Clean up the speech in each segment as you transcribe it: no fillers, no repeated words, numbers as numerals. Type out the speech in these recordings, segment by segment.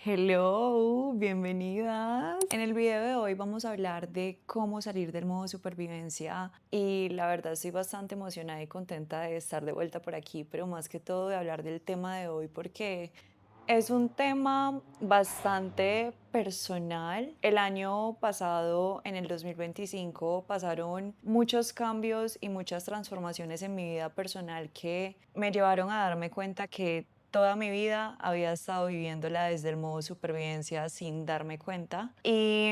Hello, bienvenidas. En el video de hoy vamos a hablar de cómo salir del modo supervivencia y la verdad estoy bastante emocionada y contenta de estar de vuelta por aquí, pero más que todo de hablar del tema de hoy porque es un tema bastante personal. El año pasado, en el 2025, pasaron muchos cambios y muchas transformaciones en mi vida personal que me llevaron a darme cuenta que toda mi vida había estado viviéndola desde el modo supervivencia sin darme cuenta. Y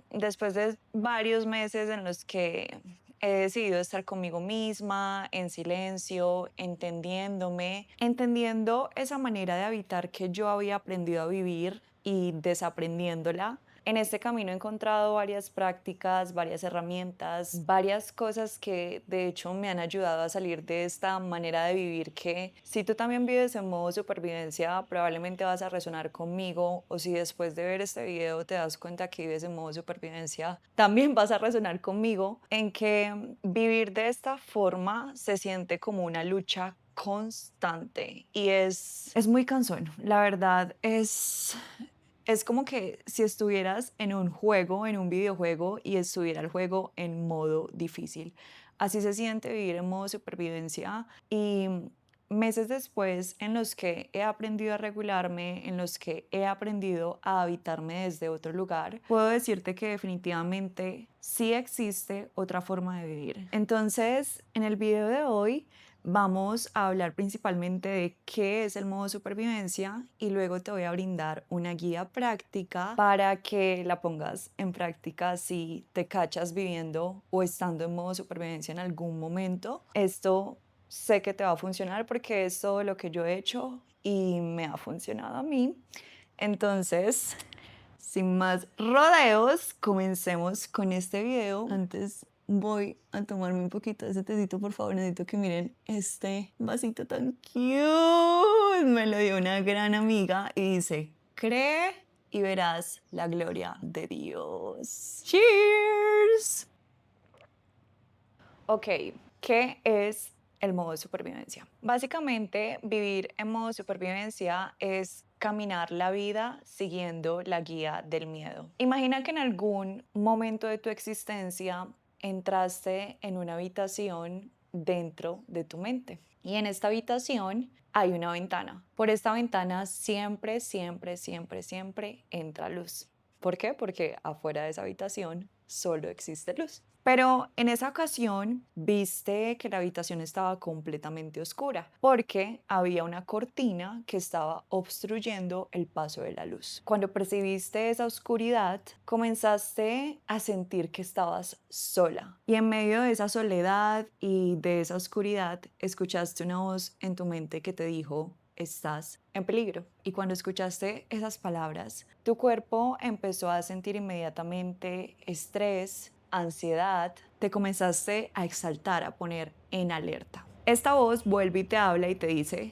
después de varios meses en los que he decidido estar conmigo misma, en silencio, entendiéndome, entendiendo esa manera de habitar que yo había aprendido a vivir y desaprendiéndola. En este camino he encontrado varias prácticas, varias herramientas, varias cosas que de hecho me han ayudado a salir de esta manera de vivir que si tú también vives en modo supervivencia probablemente vas a resonar conmigo, o si después de ver este video te das cuenta que vives en modo supervivencia también vas a resonar conmigo en que vivir de esta forma se siente como una lucha constante y es muy cansón. La verdad es como que si estuvieras en un juego, en un videojuego y estuviera el juego en modo difícil. Así se siente vivir en modo supervivencia y meses después en los que he aprendido a regularme, en los que he aprendido a habitarme desde otro lugar, puedo decirte que definitivamente sí existe otra forma de vivir. Entonces, en el video de hoy vamos a hablar principalmente de qué es el modo supervivencia y luego te voy a brindar una guía práctica para que la pongas en práctica si te cachas viviendo o estando en modo supervivencia en algún momento. Esto sé que te va a funcionar porque es todo lo que yo he hecho y me ha funcionado a mí. Entonces, sin más rodeos, comencemos con este video. Antes voy a tomarme un poquito de ese tecito, por favor. Necesito que miren este vasito tan cute. Me lo dio una gran amiga y dice, cree y verás la gloria de Dios. Cheers. Ok, ¿qué es el modo de supervivencia? Básicamente, vivir en modo supervivencia es caminar la vida siguiendo la guía del miedo. Imagina que en algún momento de tu existencia entraste en una habitación dentro de tu mente y en esta habitación hay una ventana. Por esta ventana siempre, siempre, siempre, siempre entra luz. ¿Por qué? Porque afuera de esa habitación solo existe luz. Pero en esa ocasión viste que la habitación estaba completamente oscura porque había una cortina que estaba obstruyendo el paso de la luz. Cuando percibiste esa oscuridad, comenzaste a sentir que estabas sola. Y en medio de esa soledad y de esa oscuridad, escuchaste una voz en tu mente que te dijo, estás en peligro. Y cuando escuchaste esas palabras, tu cuerpo empezó a sentir inmediatamente estrés, ansiedad, te comenzaste a exaltar, a poner en alerta. Esta voz vuelve y te habla y te dice,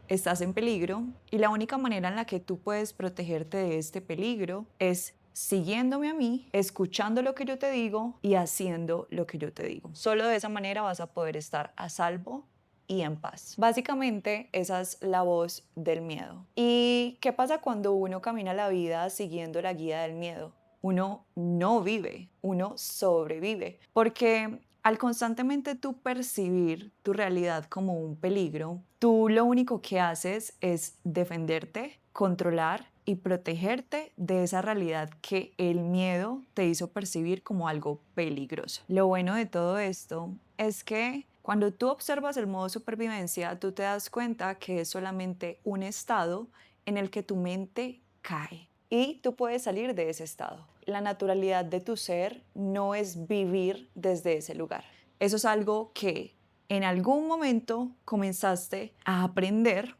estás en peligro y la única manera en la que tú puedes protegerte de este peligro es siguiéndome a mí, escuchando lo que yo te digo y haciendo lo que yo te digo. Solo de esa manera vas a poder estar a salvo y en paz. Básicamente esa es la voz del miedo. ¿Y qué pasa cuando uno camina la vida siguiendo la guía del miedo? Uno no vive, uno sobrevive, porque al constantemente tú percibir tu realidad como un peligro, tú lo único que haces es defenderte, controlar y protegerte de esa realidad que el miedo te hizo percibir como algo peligroso. Lo bueno de todo esto es que cuando tú observas el modo supervivencia, tú te das cuenta que es solamente un estado en el que tu mente cae y tú puedes salir de ese estado. La naturalidad de tu ser no es vivir desde ese lugar. Eso es algo que en algún momento comenzaste a aprender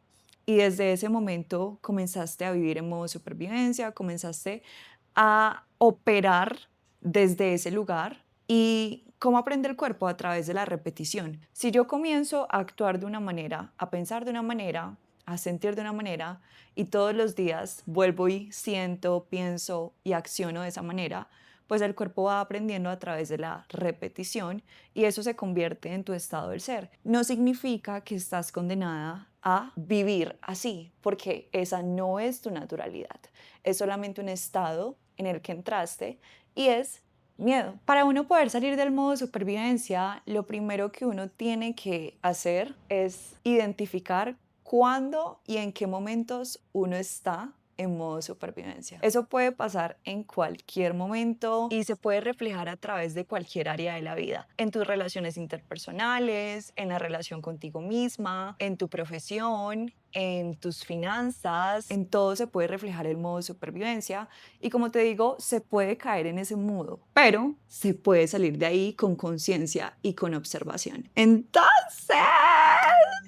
y desde ese momento comenzaste a vivir en modo supervivencia, comenzaste a operar desde ese lugar. ¿Y cómo aprende el cuerpo? A través de la repetición. Si yo comienzo a actuar de una manera, a pensar de una manera, a sentir de una manera y todos los días vuelvo y siento, pienso y acciono de esa manera, pues el cuerpo va aprendiendo a través de la repetición y eso se convierte en tu estado del ser. No significa que estás condenada a vivir así, porque esa no es tu naturalidad. Es solamente un estado en el que entraste y es miedo. Para uno poder salir del modo supervivencia, lo primero que uno tiene que hacer es identificar cuándo y en qué momentos uno está en modo supervivencia. Eso puede pasar en cualquier momento y se puede reflejar a través de cualquier área de la vida, en tus relaciones interpersonales, en la relación contigo misma, en tu profesión, en tus finanzas, en todo se puede reflejar el modo de supervivencia y como te digo, se puede caer en ese modo, pero se puede salir de ahí con conciencia y con observación. Entonces,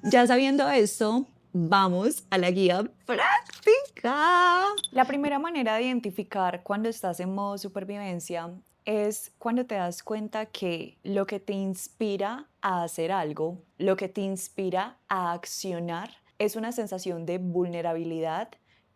ya sabiendo esto, vamos a la guía práctica. La primera manera de identificar cuando estás en modo supervivencia es cuando te das cuenta que lo que te inspira a hacer algo, lo que te inspira a accionar, es una sensación de vulnerabilidad,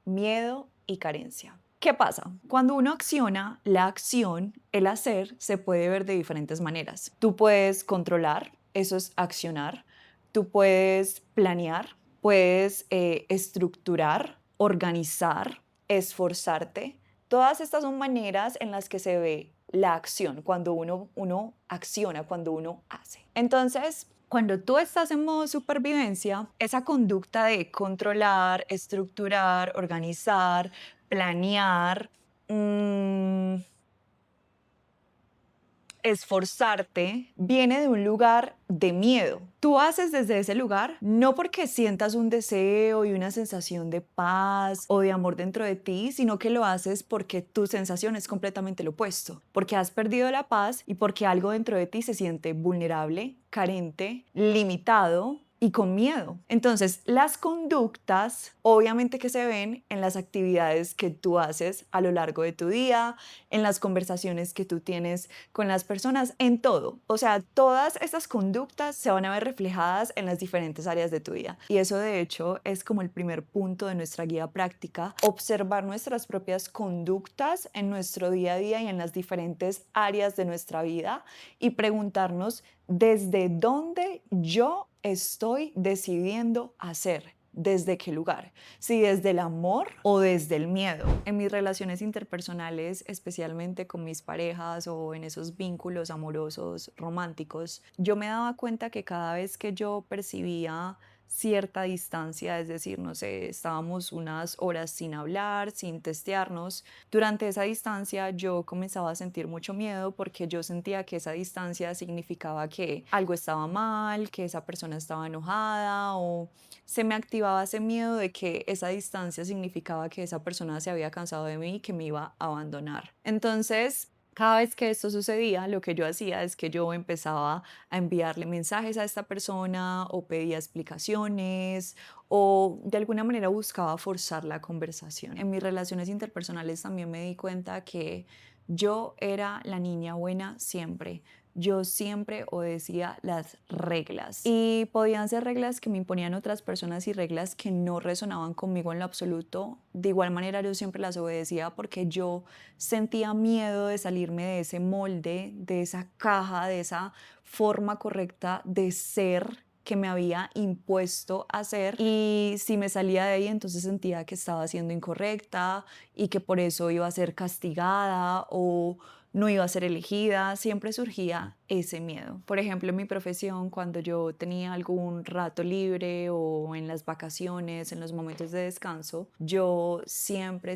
miedo y carencia. ¿Qué pasa? Cuando uno acciona, la acción, el hacer, se puede ver de diferentes maneras. Tú puedes controlar, eso es accionar. Tú puedes planear, puedes estructurar, organizar, esforzarte. Todas estas son maneras en las que se ve la acción, cuando uno acciona, cuando uno hace. Entonces, cuando tú estás en modo supervivencia, esa conducta de controlar, estructurar, organizar, planear, esforzarte viene de un lugar de miedo. Tú haces desde ese lugar no porque sientas un deseo y una sensación de paz o de amor dentro de ti, sino que lo haces porque tu sensación es completamente lo opuesto, porque has perdido la paz y porque algo dentro de ti se siente vulnerable, carente, limitado y con miedo. Entonces, las conductas obviamente que se ven en las actividades que tú haces a lo largo de tu día, en las conversaciones que tú tienes con las personas, en todo. O sea, todas estas conductas se van a ver reflejadas en las diferentes áreas de tu vida. Y eso de hecho es como el primer punto de nuestra guía práctica, observar nuestras propias conductas en nuestro día a día y en las diferentes áreas de nuestra vida y preguntarnos desde dónde yo estoy decidiendo hacer. ¿Desde qué lugar? Si desde el amor o desde el miedo. En mis relaciones interpersonales, especialmente con mis parejas o en esos vínculos amorosos, románticos, yo me daba cuenta que cada vez que yo percibía cierta distancia, es decir, no sé, estábamos unas horas sin hablar, sin testearnos. Durante esa distancia yo comenzaba a sentir mucho miedo porque yo sentía que esa distancia significaba que algo estaba mal, que esa persona estaba enojada o se me activaba ese miedo de que esa distancia significaba que esa persona se había cansado de mí y que me iba a abandonar. Entonces, cada vez que esto sucedía, lo que yo hacía es que yo empezaba a enviarle mensajes a esta persona o pedía explicaciones o de alguna manera buscaba forzar la conversación. En mis relaciones interpersonales también me di cuenta que yo era la niña buena siempre. Yo siempre obedecía las reglas y podían ser reglas que me imponían otras personas y reglas que no resonaban conmigo en lo absoluto. De igual manera yo siempre las obedecía porque yo sentía miedo de salirme de ese molde, de esa caja, de esa forma correcta de ser que me había impuesto a hacer y si me salía de ahí entonces sentía que estaba siendo incorrecta y que por eso iba a ser castigada o no iba a ser elegida, siempre surgía ese miedo. Por ejemplo, en mi profesión, cuando yo tenía algún rato libre o en las vacaciones, en los momentos de descanso, yo siempre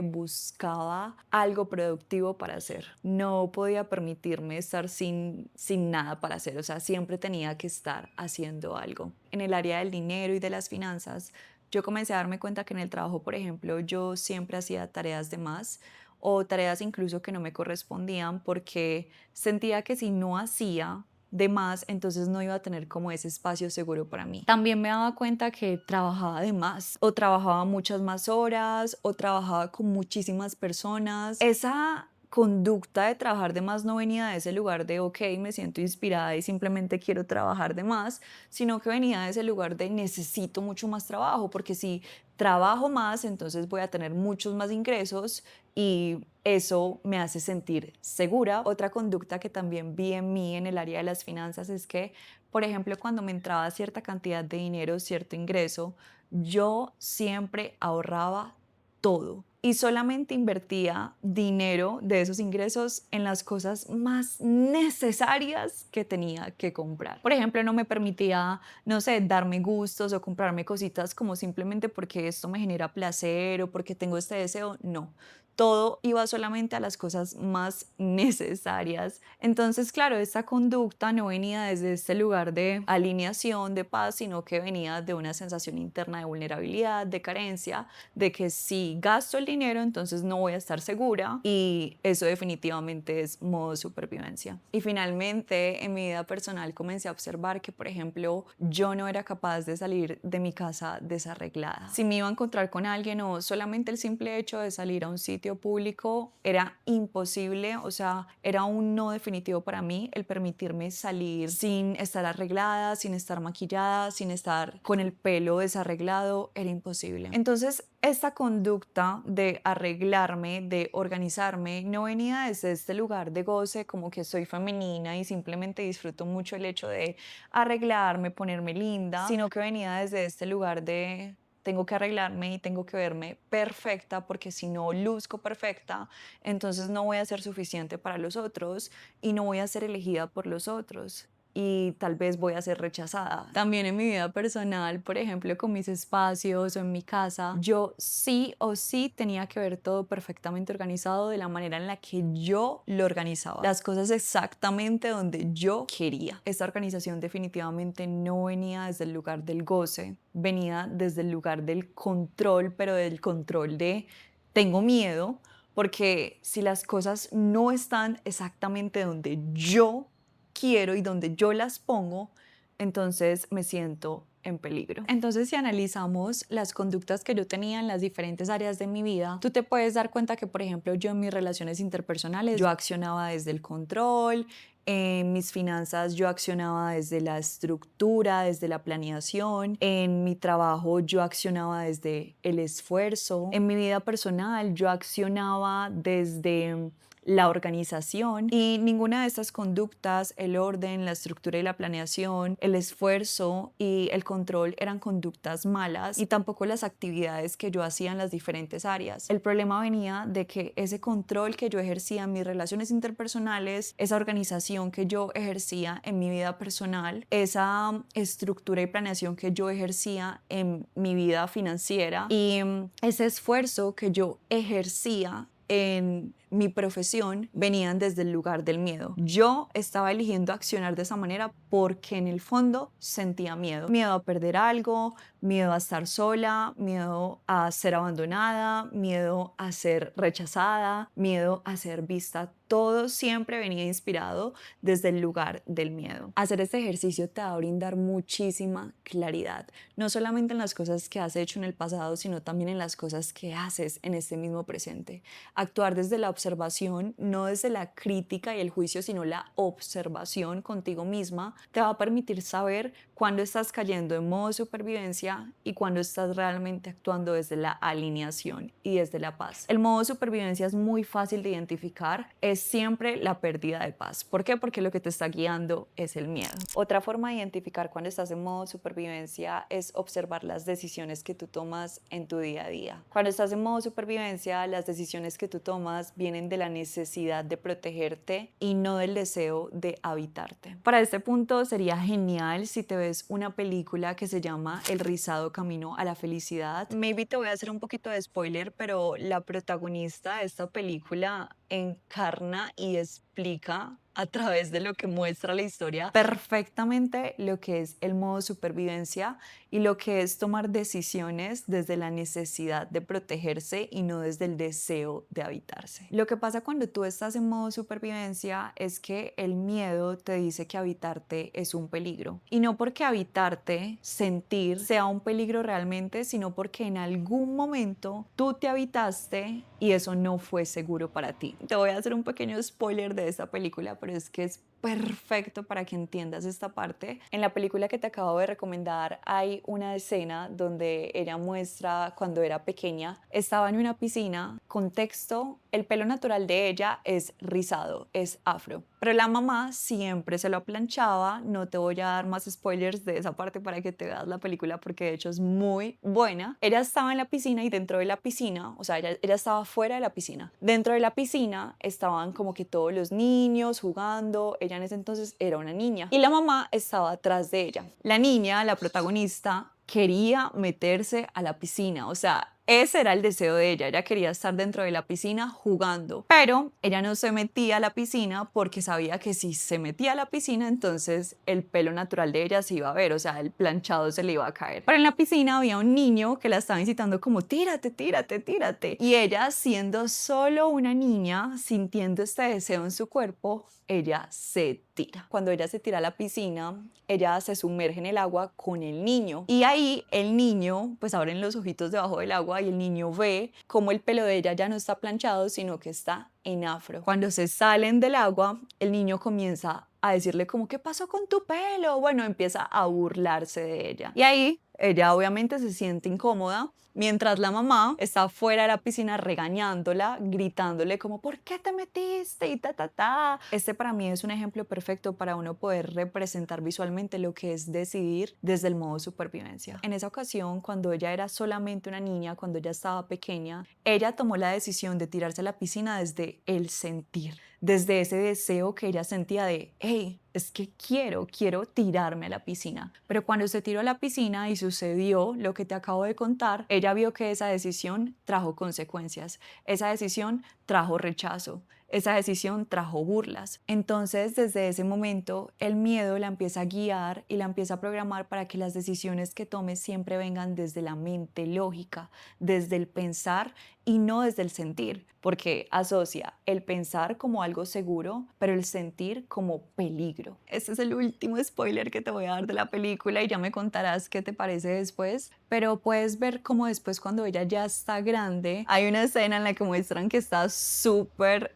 buscaba algo productivo para hacer. No podía permitirme estar sin nada para hacer, o sea, siempre tenía que estar haciendo algo. En el área del dinero y de las finanzas, yo comencé a darme cuenta que en el trabajo, por ejemplo, yo siempre hacía tareas de más o tareas incluso que no me correspondían porque sentía que si no hacía de más, entonces no iba a tener como ese espacio seguro para mí. También me daba cuenta que trabajaba de más o trabajaba muchas más horas o trabajaba con muchísimas personas. Esa conducta de trabajar de más no venía de ese lugar de, ok, me siento inspirada y simplemente quiero trabajar de más, sino que venía de ese lugar de necesito mucho más trabajo, porque si trabajo más, entonces voy a tener muchos más ingresos y eso me hace sentir segura. Otra conducta que también vi en mí en el área de las finanzas es que, por ejemplo, cuando me entraba cierta cantidad de dinero, cierto ingreso, yo siempre ahorraba todo y solamente invertía dinero de esos ingresos en las cosas más necesarias que tenía que comprar. Por ejemplo, no me permitía, no sé, darme gustos o comprarme cositas como simplemente porque esto me genera placer o porque tengo este deseo. No, todo iba solamente a las cosas más necesarias. Entonces, claro, esta conducta no venía desde este lugar de alineación, de paz, sino que venía de una sensación interna de vulnerabilidad, de carencia, de que si gasto el dinero, entonces no voy a estar segura, y eso definitivamente es modo supervivencia. Y finalmente, en mi vida personal comencé a observar que, por ejemplo, yo no era capaz de salir de mi casa desarreglada. Si me iba a encontrar con alguien o solamente el simple hecho de salir a un sitio público era imposible, o sea, era un no definitivo para mí el permitirme salir sin estar arreglada, sin estar maquillada, sin estar con el pelo desarreglado, era imposible. Entonces, esta conducta de arreglarme, de organizarme, no venía desde este lugar de goce, como que soy femenina y simplemente disfruto mucho el hecho de arreglarme, ponerme linda, sino que venía desde este lugar de tengo que arreglarme y tengo que verme perfecta, porque si no luzco perfecta, entonces no voy a ser suficiente para los otros y no voy a ser elegida por los otros y tal vez voy a ser rechazada. También en mi vida personal, por ejemplo, con mis espacios o en mi casa, yo sí o sí tenía que ver todo perfectamente organizado de la manera en la que yo lo organizaba. Las cosas exactamente donde yo quería. Esta organización definitivamente no venía desde el lugar del goce, venía desde el lugar del control, pero del control de tengo miedo, porque si las cosas no están exactamente donde yo quiero y donde yo las pongo, entonces me siento en peligro. Entonces, si analizamos las conductas que yo tenía en las diferentes áreas de mi vida, tú te puedes dar cuenta que, por ejemplo, yo en mis relaciones interpersonales, yo accionaba desde el control. En mis finanzas yo accionaba desde la estructura, desde la planeación. En mi trabajo yo accionaba desde el esfuerzo. En mi vida personal yo accionaba desde la organización, y ninguna de estas conductas, el orden, la estructura y la planeación, el esfuerzo y el control eran conductas malas, y tampoco las actividades que yo hacía en las diferentes áreas. El problema venía de que ese control que yo ejercía en mis relaciones interpersonales, esa organización que yo ejercía en mi vida personal, esa estructura y planeación que yo ejercía en mi vida financiera y ese esfuerzo que yo ejercía en mi profesión venían desde el lugar del miedo. Yo estaba eligiendo accionar de esa manera porque en el fondo sentía miedo. Miedo a perder algo, miedo a estar sola, miedo a ser abandonada, miedo a ser rechazada, miedo a ser vista. Todo siempre venía inspirado desde el lugar del miedo. Hacer este ejercicio te va a brindar muchísima claridad, no solamente en las cosas que has hecho en el pasado, sino también en las cosas que haces en este mismo presente. Actuar desde la observación, no desde la crítica y el juicio, sino la observación contigo misma, te va a permitir saber cuándo estás cayendo en modo supervivencia y cuándo estás realmente actuando desde la alineación y desde la paz. El modo supervivencia es muy fácil de identificar, es siempre la pérdida de paz. ¿Por qué? Porque lo que te está guiando es el miedo. Otra forma de identificar cuando estás en modo supervivencia es observar las decisiones que tú tomas en tu día a día. Cuando estás en modo supervivencia, las decisiones que tú tomas vienen de la necesidad de protegerte y no del deseo de habitarte. Para este punto sería genial si te ves una película que se llama El rizado camino a la felicidad. Maybe te voy a hacer un poquito de spoiler, pero la protagonista de esta película encarna y explica a través de lo que muestra la historia perfectamente lo que es el modo supervivencia y lo que es tomar decisiones desde la necesidad de protegerse y no desde el deseo de habitarse. Lo que pasa cuando tú estás en modo supervivencia es que el miedo te dice que habitarte es un peligro, y no porque habitarte, sentir, sea un peligro realmente, sino porque en algún momento tú te habitaste y eso no fue seguro para ti. te voy a hacer un pequeño spoiler de esta película, pero es que es perfecto para que entiendas esta parte. En la película que te acabo de recomendar hay una escena donde ella muestra cuando era pequeña, estaba en una piscina, contexto, el pelo natural de ella es rizado, es afro, pero la mamá siempre se lo planchaba. No te voy a dar más spoilers de esa parte para que te veas la película porque de hecho es muy buena. Ella estaba en la piscina y dentro de la piscina, o sea, ella estaba fuera de la piscina. Dentro de la piscina estaban como que todos los niños jugando. Ella en ese entonces era una niña y la mamá estaba atrás de ella. La niña, la protagonista, quería meterse a la piscina, o sea, ese era el deseo de ella. Ella quería estar dentro de la piscina jugando, pero ella no se metía a la piscina porque sabía que si se metía a la piscina, entonces el pelo natural de ella se iba a ver, o sea, el planchado se le iba a caer. Pero en la piscina había un niño que la estaba incitando como tírate, tírate, tírate. Y ella, siendo solo una niña, sintiendo este deseo en su cuerpo, ella se tira. Cuando ella se tira a la piscina, ella se sumerge en el agua con el niño y ahí el niño pues abren los ojitos debajo del agua y el niño ve como el pelo de ella ya no está planchado sino que está en afro. Cuando se salen del agua, el niño comienza a decirle como ¿qué pasó con tu pelo? Bueno, empieza a burlarse de ella y ahí ella obviamente se siente incómoda, mientras la mamá está fuera de la piscina regañándola, gritándole como ¿por qué te metiste? Y ta, ta, ta. Este para mí es un ejemplo perfecto para uno poder representar visualmente lo que es decidir desde el modo supervivencia. En esa ocasión, cuando ella era solamente una niña, cuando ella estaba pequeña, ella tomó la decisión de tirarse a la piscina desde el sentir, desde ese deseo que ella sentía de, hey, es que quiero tirarme a la piscina. Pero cuando se tiró a la piscina y sucedió lo que te acabo de contar, ella vio que esa decisión trajo consecuencias, esa decisión trajo rechazo, esa decisión trajo burlas. Entonces, desde ese momento, el miedo la empieza a guiar y la empieza a programar para que las decisiones que tome siempre vengan desde la mente lógica, desde el pensar y no desde el sentir, porque asocia el pensar como algo seguro, pero el sentir como peligro. Este es el último spoiler que te voy a dar de la película y ya me contarás qué te parece después, pero puedes ver cómo después cuando ella ya está grande, hay una escena en la que muestran que está súper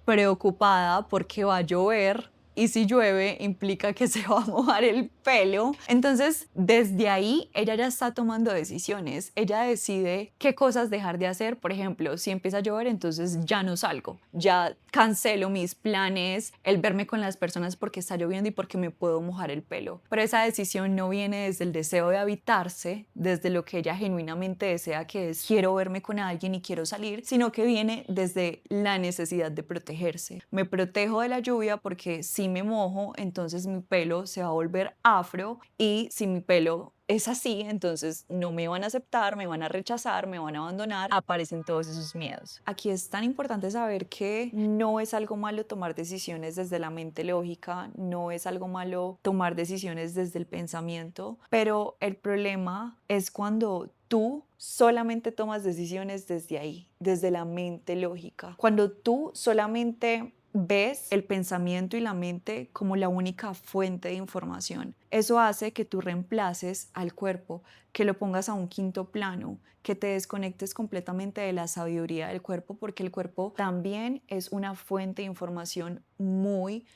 preocupada porque va a llover. Y si llueve, implica que se va a mojar el pelo. Entonces, desde ahí, ella ya está tomando decisiones. Ella decide qué cosas dejar de hacer. Por ejemplo, si empieza a llover, entonces ya no salgo. Ya cancelo mis planes, el verme con las personas porque está lloviendo y porque me puedo mojar el pelo. Pero esa decisión no viene desde el deseo de habitarse, desde lo que ella genuinamente desea, que es quiero verme con alguien y quiero salir, sino que viene desde la necesidad de protegerse. Me protejo de la lluvia porque si me mojo, entonces mi pelo se va a volver afro y si mi pelo es así, entonces no me van a aceptar, me van a rechazar, me van a abandonar, aparecen todos esos miedos. Aquí es tan importante saber que no es algo malo tomar decisiones desde la mente lógica, no es algo malo tomar decisiones desde el pensamiento, pero el problema es cuando tú solamente tomas decisiones desde ahí, desde la mente lógica. Cuando tú solamente ves el pensamiento y la mente como la única fuente de información. Eso hace que tú reemplaces al cuerpo, que lo pongas a un quinto plano, que te desconectes completamente de la sabiduría del cuerpo, porque el cuerpo también es una fuente de información muy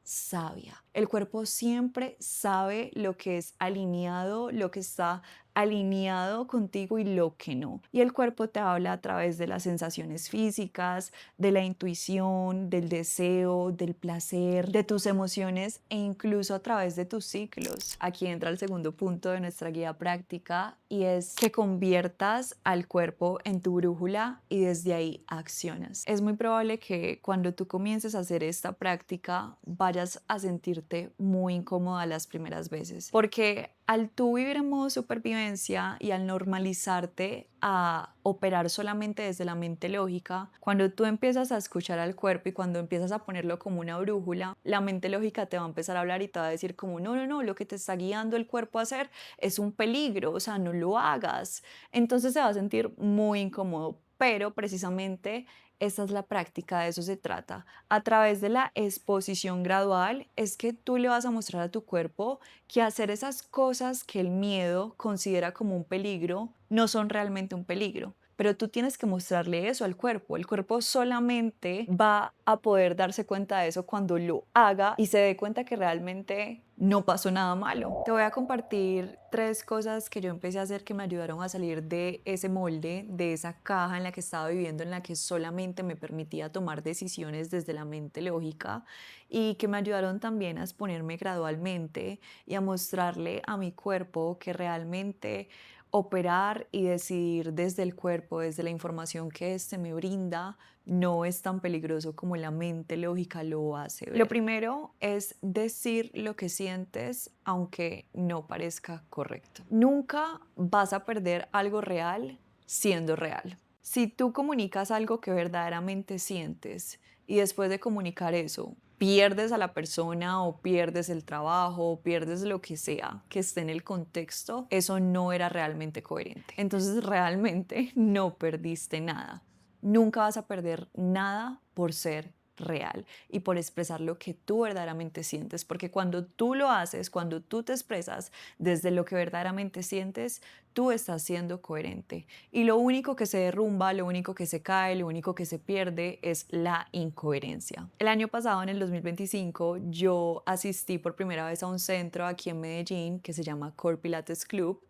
sabia. El cuerpo siempre sabe lo que es alineado, lo que está alineado contigo y lo que no. Y el cuerpo te habla a través de las sensaciones físicas, de la intuición, del deseo, del placer, de tus emociones e incluso a través de tus ciclos. Aquí entra el segundo punto de nuestra guía práctica y es que conviertas al cuerpo en tu brújula y desde ahí accionas. Es muy probable que cuando tú comiences a hacer esta práctica vayas a sentirte muy incómoda las primeras veces, porque al tú vivir en modo supervivencia y al normalizarte a operar solamente desde la mente lógica, cuando tú empiezas a escuchar al cuerpo y cuando empiezas a ponerlo como una brújula, la mente lógica te va a empezar a hablar y te va a decir como no, lo que te está guiando el cuerpo a hacer es un peligro, o sea, no lo hagas. Entonces se va a sentir muy incómodo, pero precisamente esta es la práctica, de eso se trata. A través de la exposición gradual es que tú le vas a mostrar a tu cuerpo que hacer esas cosas que el miedo considera como un peligro no son realmente un peligro, pero tú tienes que mostrarle eso al cuerpo. El cuerpo solamente va a poder darse cuenta de eso cuando lo haga y se dé cuenta que realmente no pasó nada malo. Te voy a compartir 3 cosas que yo empecé a hacer que me ayudaron a salir de ese molde, de esa caja en la que estaba viviendo, en la que solamente me permitía tomar decisiones desde la mente lógica y que me ayudaron también a exponerme gradualmente y a mostrarle a mi cuerpo que realmente operar y decidir desde el cuerpo, desde la información que éste me brinda, no es tan peligroso como la mente lógica lo hace ver. Lo primero es decir lo que sientes aunque no parezca correcto. Nunca vas a perder algo real siendo real. Si tú comunicas algo que verdaderamente sientes y después de comunicar eso, pierdes a la persona o pierdes el trabajo o pierdes lo que sea que esté en el contexto, eso no era realmente coherente. Entonces realmente no perdiste nada. Nunca vas a perder nada por ser real y por expresar lo que tú verdaderamente sientes, porque cuando tú lo haces, cuando tú te expresas desde lo que verdaderamente sientes, tú estás siendo coherente. Y lo único que se derrumba, lo único que se cae, lo único que se pierde es la incoherencia. El año pasado, en el 2025, yo asistí por primera vez a un centro aquí en Medellín que se llama Core Pilates Club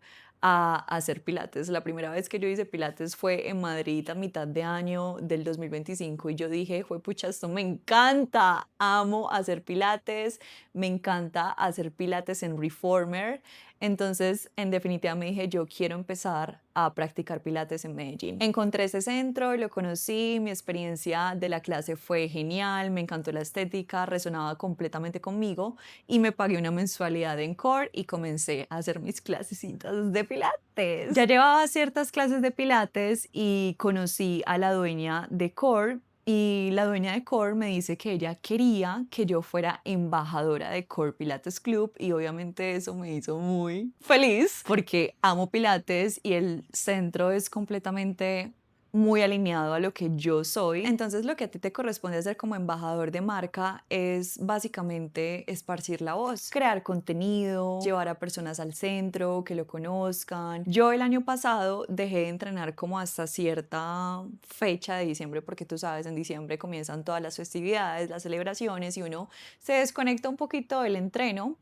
a hacer pilates. La primera vez que yo hice pilates fue en Madrid a mitad de año del 2025 y yo dije, pucha, esto me encanta, amo hacer pilates, me encanta hacer pilates en Reformer. Entonces, en definitiva me dije, yo quiero empezar a practicar pilates en Medellín. Encontré ese centro, lo conocí, mi experiencia de la clase fue genial, me encantó la estética, resonaba completamente conmigo y me pagué una mensualidad en Core y comencé a hacer mis clasecitas de pilates. Ya llevaba ciertas clases de pilates y conocí a la dueña de Core. Y la dueña de Core me dice que ella quería que yo fuera embajadora de Core Pilates Club y obviamente eso me hizo muy feliz porque amo Pilates y el centro es completamente muy alineado a lo que yo soy. Entonces lo que a ti te corresponde hacer como embajador de marca es básicamente esparcir la voz, crear contenido, llevar a personas al centro, que lo conozcan. Yo el año pasado dejé de entrenar como hasta cierta fecha de diciembre, porque tú sabes, en diciembre comienzan todas las festividades, las celebraciones y uno se desconecta un poquito del entreno.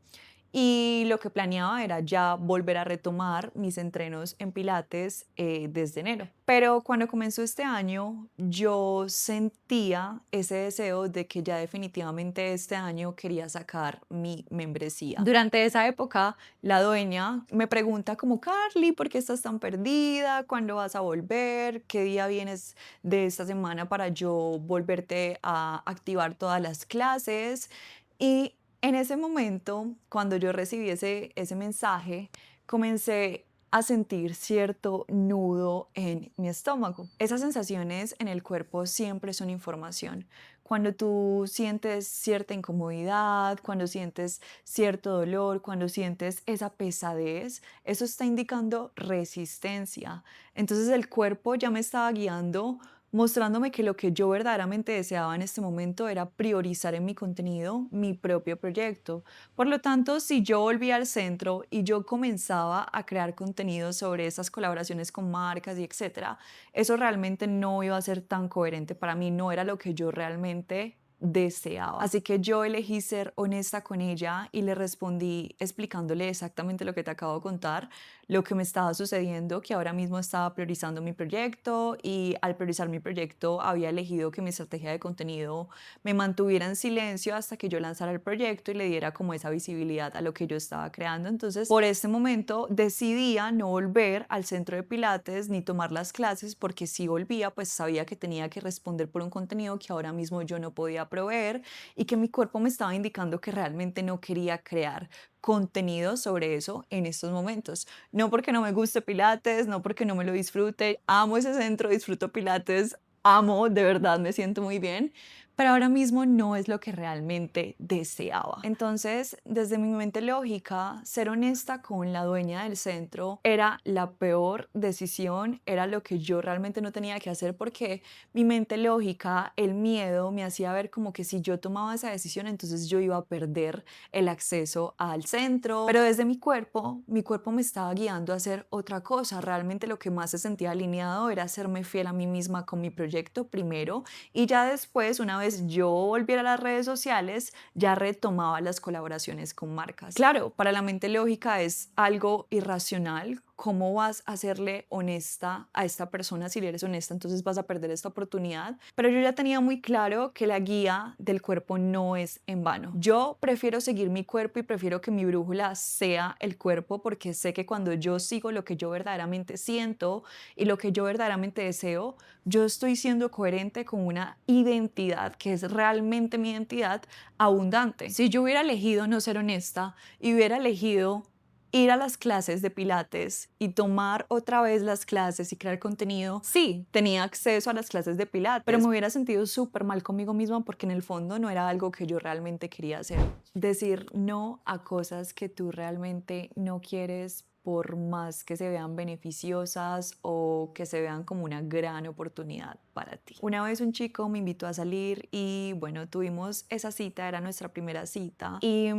Y lo que planeaba era ya volver a retomar mis entrenos en Pilates desde enero. Pero cuando comenzó este año, yo sentía ese deseo de que ya definitivamente este año quería sacar mi membresía. Durante esa época, la dueña me pregunta como, Carly, ¿por qué estás tan perdida? ¿Cuándo vas a volver? ¿Qué día vienes de esta semana para yo volverte a activar todas las clases? Y en ese momento, cuando yo recibí ese mensaje, comencé a sentir cierto nudo en mi estómago. Esas sensaciones en el cuerpo siempre son información. Cuando tú sientes cierta incomodidad, cuando sientes cierto dolor, cuando sientes esa pesadez, eso está indicando resistencia. Entonces el cuerpo ya me estaba guiando, mostrándome que lo que yo verdaderamente deseaba en este momento era priorizar en mi contenido mi propio proyecto. Por lo tanto, si yo volvía al centro y yo comenzaba a crear contenido sobre esas colaboraciones con marcas y etcétera, eso realmente no iba a ser tan coherente para mí, no era lo que yo realmente deseaba. Así que yo elegí ser honesta con ella y le respondí explicándole exactamente lo que te acabo de contar, lo que me estaba sucediendo, que ahora mismo estaba priorizando mi proyecto y al priorizar mi proyecto había elegido que mi estrategia de contenido me mantuviera en silencio hasta que yo lanzara el proyecto y le diera como esa visibilidad a lo que yo estaba creando. Entonces, por este momento decidía no volver al centro de Pilates ni tomar las clases porque si volvía, pues sabía que tenía que responder por un contenido que ahora mismo yo no podía proveer y que mi cuerpo me estaba indicando que realmente no quería crear contenido sobre eso en estos momentos. No porque no me guste Pilates, no porque no me lo disfrute, amo ese centro, disfruto Pilates, amo, de verdad me siento muy bien, pero ahora mismo no es lo que realmente deseaba. Entonces, desde mi mente lógica, ser honesta con la dueña del centro era la peor decisión, era lo que yo realmente no tenía que hacer porque mi mente lógica, el miedo, me hacía ver como que si yo tomaba esa decisión, entonces yo iba a perder el acceso al centro. Pero desde mi cuerpo me estaba guiando a hacer otra cosa. Realmente lo que más se sentía alineado era serme fiel a mí misma con mi proyecto primero y ya después, una vez yo volviera a las redes sociales, ya retomaba las colaboraciones con marcas. Claro, para la mente lógica es algo irracional. ¿Cómo vas a serle honesta a esta persona? Si le eres honesta, entonces vas a perder esta oportunidad. Pero yo ya tenía muy claro que la guía del cuerpo no es en vano. Yo prefiero seguir mi cuerpo y prefiero que mi brújula sea el cuerpo porque sé que cuando yo sigo lo que yo verdaderamente siento y lo que yo verdaderamente deseo, yo estoy siendo coherente con una identidad que es realmente mi identidad abundante. Si yo hubiera elegido no ser honesta y hubiera elegido ir a las clases de pilates y tomar otra vez las clases y crear contenido, sí, tenía acceso a las clases de pilates, pero me hubiera sentido súper mal conmigo misma porque en el fondo no era algo que yo realmente quería hacer. Decir no a cosas que tú realmente no quieres por más que se vean beneficiosas o que se vean como una gran oportunidad para ti. Una vez un chico me invitó a salir y bueno, tuvimos esa cita, era nuestra primera cita y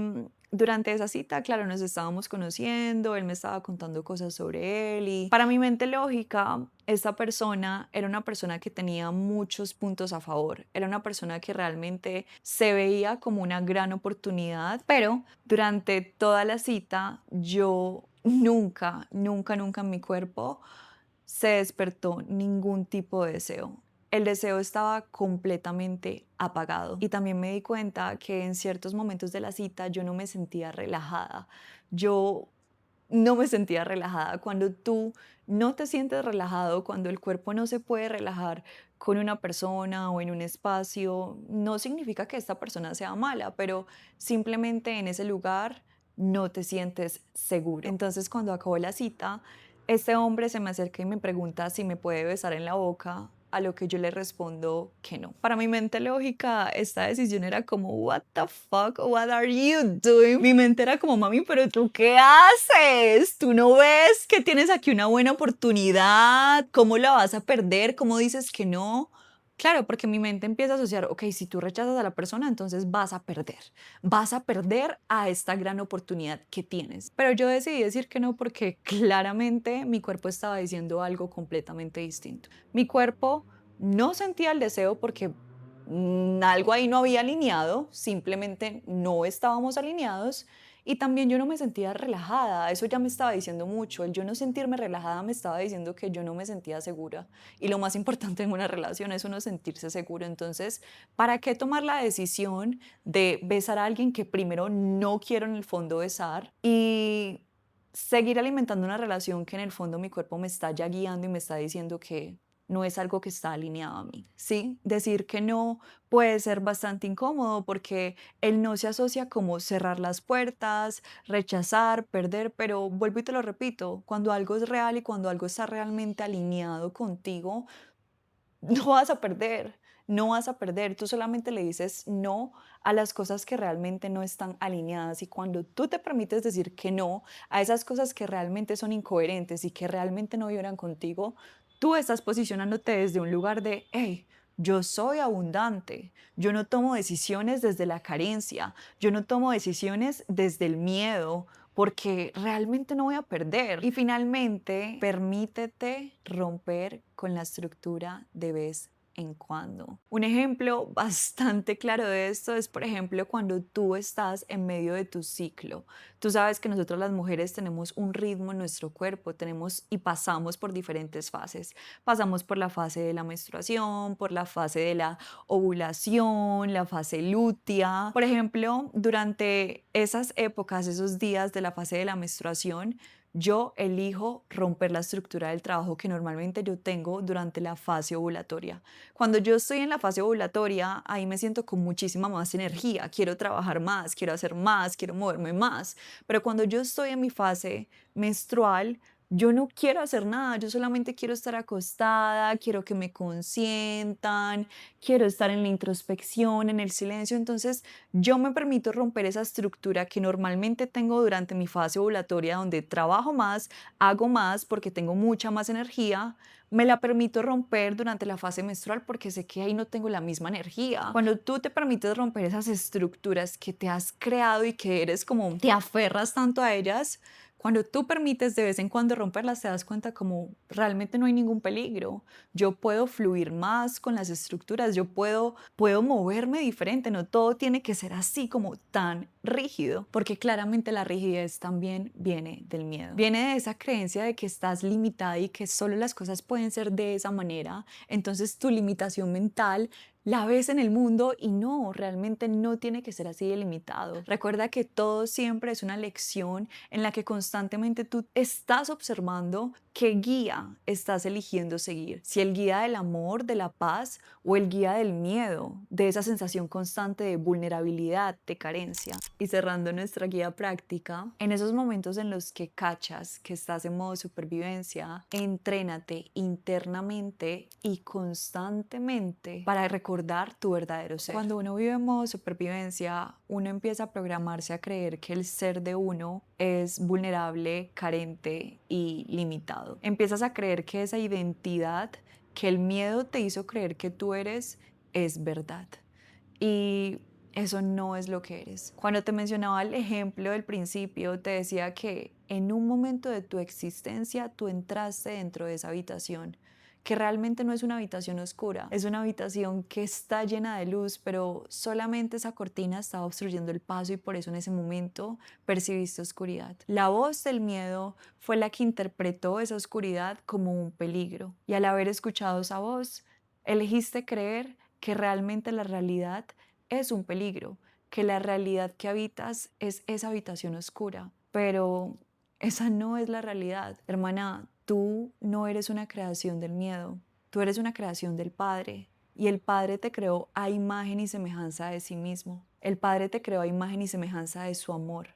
durante esa cita, claro, nos estábamos conociendo, él me estaba contando cosas sobre él y para mi mente lógica, esta persona era una persona que tenía muchos puntos a favor, era una persona que realmente se veía como una gran oportunidad, pero durante toda la cita yo nunca en mi cuerpo se despertó ningún tipo de deseo. El deseo estaba completamente apagado y también me di cuenta que en ciertos momentos de la cita yo no me sentía relajada. Yo no me sentía relajada. Cuando tú no te sientes relajado, cuando el cuerpo no se puede relajar con una persona o en un espacio, no significa que esta persona sea mala, pero simplemente en ese lugar no te sientes seguro. Entonces, cuando acabó la cita, este hombre se me acerca y me pregunta si me puede besar en la boca, a lo que yo le respondo que no. Para mi mente lógica, esta decisión era como, what the fuck, what are you doing? Mi mente era como, mami, pero ¿tú qué haces? ¿Tú no ves que tienes aquí una buena oportunidad? ¿Cómo la vas a perder? ¿Cómo dices que no? Claro, porque mi mente empieza a asociar, ok, si tú rechazas a la persona, entonces vas a perder a esta gran oportunidad que tienes. Pero yo decidí decir que no porque claramente mi cuerpo estaba diciendo algo completamente distinto. Mi cuerpo no sentía el deseo porque algo ahí no había alineado, simplemente no estábamos alineados y también yo no me sentía relajada, eso ya me estaba diciendo mucho, el yo no sentirme relajada me estaba diciendo que yo no me sentía segura y lo más importante en una relación es uno sentirse seguro, entonces, ¿para qué tomar la decisión de besar a alguien que primero no quiero en el fondo besar y seguir alimentando una relación que en el fondo mi cuerpo me está ya guiando y me está diciendo que no es algo que está alineado a mí? Sí, decir que no puede ser bastante incómodo porque el no se asocia como cerrar las puertas, rechazar, perder, pero vuelvo y te lo repito, cuando algo es real y cuando algo está realmente alineado contigo, no vas a perder, no vas a perder. Tú solamente le dices no a las cosas que realmente no están alineadas y cuando tú te permites decir que no a esas cosas que realmente son incoherentes y que realmente no vibran contigo, tú estás posicionándote desde un lugar de, hey, yo soy abundante, yo no tomo decisiones desde la carencia, yo no tomo decisiones desde el miedo, porque realmente no voy a perder. Y finalmente, permítete romper con la estructura de vez en cuando. Un ejemplo bastante claro de esto es, por ejemplo, cuando tú estás en medio de tu ciclo. Tú sabes que nosotros las mujeres tenemos un ritmo en nuestro cuerpo, tenemos y pasamos por diferentes fases. Pasamos por la fase de la menstruación, por la fase de la ovulación, la fase lútea. Por ejemplo, durante esas épocas, esos días de la fase de la menstruación, yo elijo romper la estructura del trabajo que normalmente yo tengo durante la fase ovulatoria. Cuando yo estoy en la fase ovulatoria, ahí me siento con muchísima más energía, quiero trabajar más, quiero hacer más, quiero moverme más. Pero cuando yo estoy en mi fase menstrual, yo no quiero hacer nada, yo solamente quiero estar acostada, quiero que me consientan, quiero estar en la introspección, en el silencio. Entonces, yo me permito romper esa estructura que normalmente tengo durante mi fase ovulatoria, donde trabajo más, hago más porque tengo mucha más energía. Me la permito romper durante la fase menstrual porque sé que ahí no tengo la misma energía. Cuando tú te permites romper esas estructuras que te has creado y que eres como, te aferras tanto a ellas, cuando tú permites de vez en cuando romperlas, te das cuenta como realmente no hay ningún peligro. Yo puedo fluir más con las estructuras, puedo moverme diferente, no todo tiene que ser así como tan rígido, porque claramente la rigidez también viene del miedo. Viene de esa creencia de que estás limitada y que solo las cosas pueden ser de esa manera. Entonces tu limitación mental la ves en el mundo y no, realmente no tiene que ser así de limitado. Recuerda que todo siempre es una lección en la que constantemente tú estás observando qué guía estás eligiendo seguir. Si el guía del amor, de la paz o el guía del miedo, de esa sensación constante de vulnerabilidad, de carencia. Y cerrando nuestra guía práctica, en esos momentos en los que cachas que estás en modo supervivencia, entrénate internamente y constantemente para recordar tu verdadero ser. Cuando uno vive en modo supervivencia, uno empieza a programarse a creer que el ser de uno es vulnerable, carente y limitado. Empiezas a creer que esa identidad que el miedo te hizo creer que tú eres es verdad. Y eso no es lo que eres. Cuando te mencionaba el ejemplo del principio, te decía que en un momento de tu existencia tú entraste dentro de esa habitación, que realmente no es una habitación oscura, es una habitación que está llena de luz, pero solamente esa cortina estaba obstruyendo el paso y por eso en ese momento percibiste oscuridad. La voz del miedo fue la que interpretó esa oscuridad como un peligro y al haber escuchado esa voz, elegiste creer que realmente la realidad es un peligro, que la realidad que habitas es esa habitación oscura, pero esa no es la realidad. Hermana, tú no eres una creación del miedo, tú eres una creación del Padre. Y el Padre te creó a imagen y semejanza de sí mismo. El Padre te creó a imagen y semejanza de su amor,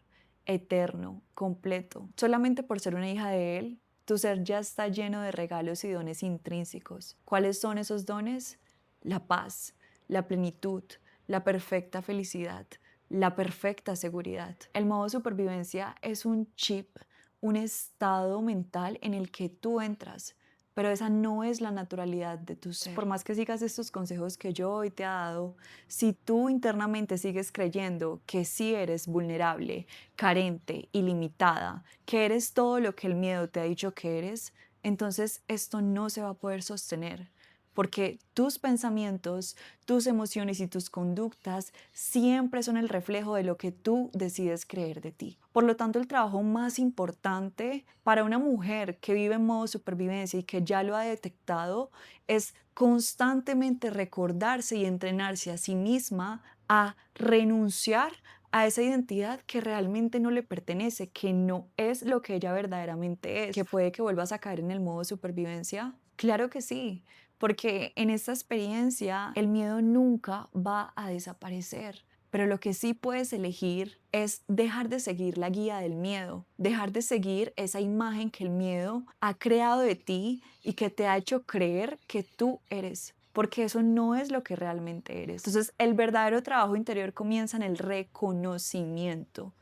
eterno, completo. Solamente por ser una hija de Él, tu ser ya está lleno de regalos y dones intrínsecos. ¿Cuáles son esos dones? La paz, la plenitud, la perfecta felicidad, la perfecta seguridad. El modo supervivencia es un chip, un estado mental en el que tú entras, pero esa no es la naturalidad de tu ser. Por más que sigas estos consejos que yo hoy te he dado, si tú internamente sigues creyendo que sí eres vulnerable, carente, ilimitada, que eres todo lo que el miedo te ha dicho que eres, entonces esto no se va a poder sostener porque tus pensamientos, tus emociones y tus conductas siempre son el reflejo de lo que tú decides creer de ti. Por lo tanto, el trabajo más importante para una mujer que vive en modo supervivencia y que ya lo ha detectado es constantemente recordarse y entrenarse a sí misma a renunciar a esa identidad que realmente no le pertenece, que no es lo que ella verdaderamente es, que puede que vuelvas a caer en el modo supervivencia. Claro que sí, porque en esta experiencia el miedo nunca va a desaparecer. Pero lo que sí puedes elegir es dejar de seguir la guía del miedo, dejar de seguir esa imagen que el miedo ha creado de ti y que te ha hecho creer que tú eres, porque eso no es lo que realmente eres. Entonces, el verdadero trabajo interior comienza en el reconocimiento,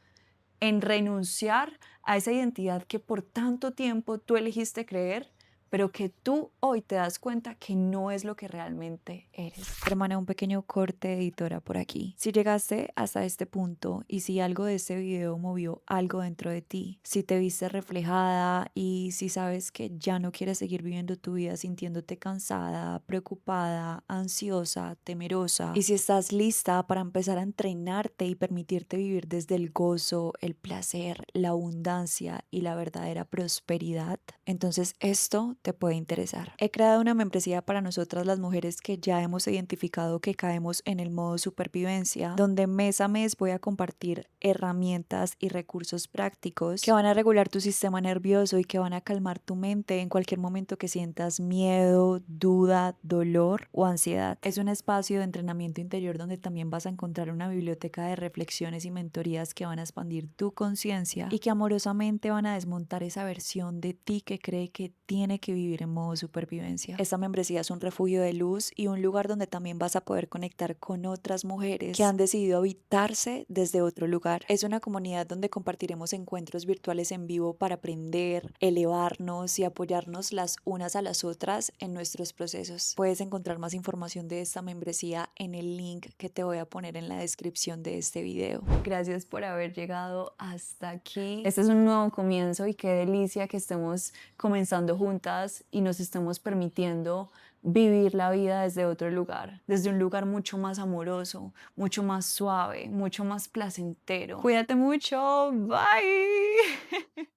en renunciar a esa identidad que por tanto tiempo tú elegiste creer, pero que tú hoy te das cuenta que no es lo que realmente eres. Hermana, un pequeño corte editora por aquí. Si llegaste hasta este punto y si algo de este video movió algo dentro de ti, si te viste reflejada y si sabes que ya no quieres seguir viviendo tu vida sintiéndote cansada, preocupada, ansiosa, temerosa, y si estás lista para empezar a entrenarte y permitirte vivir desde el gozo, el placer, la abundancia y la verdadera prosperidad, entonces esto te puede interesar. He creado una membresía para nosotras las mujeres que ya hemos identificado que caemos en el modo supervivencia, donde mes a mes voy a compartir herramientas y recursos prácticos que van a regular tu sistema nervioso y que van a calmar tu mente en cualquier momento que sientas miedo, duda, dolor o ansiedad. Es un espacio de entrenamiento interior donde también vas a encontrar una biblioteca de reflexiones y mentorías que van a expandir tu conciencia y que amorosamente van a desmontar esa versión de ti que cree que tiene que vivir en modo supervivencia. Esta membresía es un refugio de luz y un lugar donde también vas a poder conectar con otras mujeres que han decidido habitarse desde otro lugar. Es una comunidad donde compartiremos encuentros virtuales en vivo para aprender, elevarnos y apoyarnos las unas a las otras en nuestros procesos. Puedes encontrar más información de esta membresía en el link que te voy a poner en la descripción de este video. Gracias por haber llegado hasta aquí. Este es un nuevo comienzo y qué delicia que estemos comenzando juntas y nos estemos permitiendo vivir la vida desde otro lugar, desde un lugar mucho más amoroso, mucho más suave, mucho más placentero. Cuídate mucho, bye.